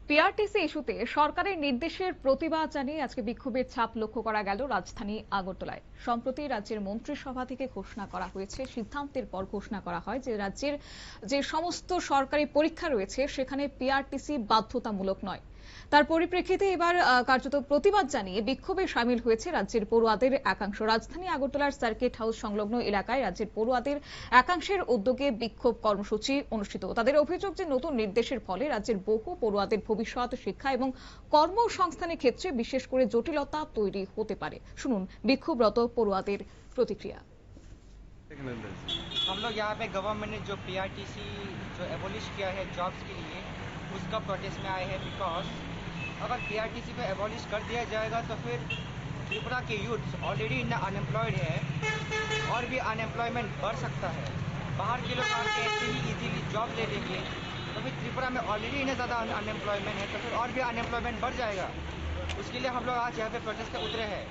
PRTC ইস্যুতে সরকারের নির্দেশের প্রতিবাদ জানিয়ে আজকে বিক্ষোভের ছাপ লক্ষ্য করা গেল রাজধানী আগরতলায়। সম্প্রতি রাজ্যের মন্ত্রিসভা থেকে ঘোষণা করা হয়েছে, সিদ্ধান্তের পর ঘোষণা করা হয় যে রাজ্যের যে সমস্ত সরকারি পরীক্ষা রয়েছে সেখানে পিআরটিসি বাধ্যতামূলক নয়। তার পরিপ্রেক্ষিতে এবার কার্যত প্রতিবাদ জানিয়ে বিক্ষোভে সামিল হয়েছে রাজ্যের পড়ুয়াদের একাংশ। রাজধানী আগরতলার সার্কিট হাউস সংলগ্ন এলাকায় রাজ্যের পড়ুয়াদের একাংশের উদ্যোগে বিক্ষোভ কর্মসূচি অনুষ্ঠিত। তাদের অভিযোগ যে নতুন নির্দেশের ফলে রাজ্যের বহু পড়ুয়াদের ভবিষ্যৎ শিক্ষা এবং কর্মসংস্থানের ক্ষেত্রে বিশেষ করে জটিলতা তৈরি হতে পারে। শুনুন বিক্ষোভরত পড়ুয়াদের প্রতিক্রিয়া। हम लोग यहाँ पे गवर्नमेंट ने जो पीआरटीसी जो एबोलिश किया है जॉब्स के लिए, उसका प्रोटेस्ट में आए हैं। बिकॉज अगर पीआरटीसी को एबोलिश कर दिया जाएगा तो फिर त्रिपुरा के यूथ्स ऑलरेडी इतना अनएम्प्लॉयड है और भी अनएम्प्लॉयमेंट बढ़ सकता है। बाहर के लोग आके ऐसे ही इजीली जॉब ले लेंगे तो फिर त्रिपुरा में ऑलरेडी इतना ज़्यादा अनएम्प्लॉयमेंट है तो फिर और भी अनएम्प्लॉयमेंट बढ़ जाएगा। उसके लिए हम लोग आज यहाँ पे प्रोटेस्ट पे उतरे हैं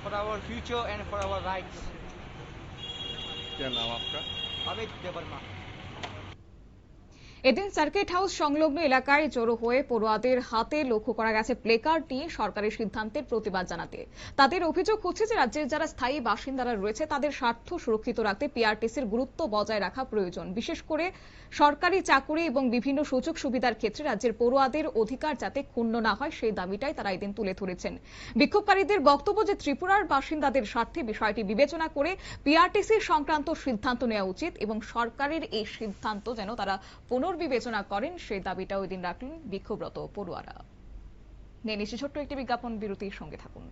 for our future and for our rights. क्या नाम आपका? अमित देवर्मा। এদিন সার্কিট হাউস সংলগ্ন এলাকায় জড়ো হয়ে পড়ুয়াদের হাতে লক্ষ্য করা গেছে প্লেকার্ড নিয়ে সরকারের সিদ্ধান্তের প্রতিবাদ জানাতে। তাদের অভিযোগ হচ্ছে যে রাজ্যের যারা স্থায়ী বাসিন্দারা রয়েছে তাদের স্বার্থ সুরক্ষিত রাখতে পিআরটিসির গুরুত্ব বজায় রাখা প্রয়োজন। বিশেষ করে সরকারি চাকুরি এবং বিভিন্ন সুযোগ সুবিধার ক্ষেত্রে রাজ্যের পড়ুয়াদের অধিকার যাতে ক্ষুণ্ণ না হয় সেই দাবিটাই তারা এদিন তুলে ধরেছেন। বিক্ষোভকারীদের বক্তব্য যে ত্রিপুরার বাসিন্দাদের স্বার্থে বিষয়টি বিবেচনা করে পিআরটিসি সংক্রান্ত সিদ্ধান্ত নেওয়া উচিত এবং সরকারের এই সিদ্ধান্ত যেন তারা পুনর্বিবেচনা করেন সেই দাবিটাও এদিন রাখলেন বিক্ষোভরত পড়ুয়ারা। নিয়ে নিচ্ছি ছোট্ট একটি বিজ্ঞাপন বিরতির সঙ্গে থাকুন।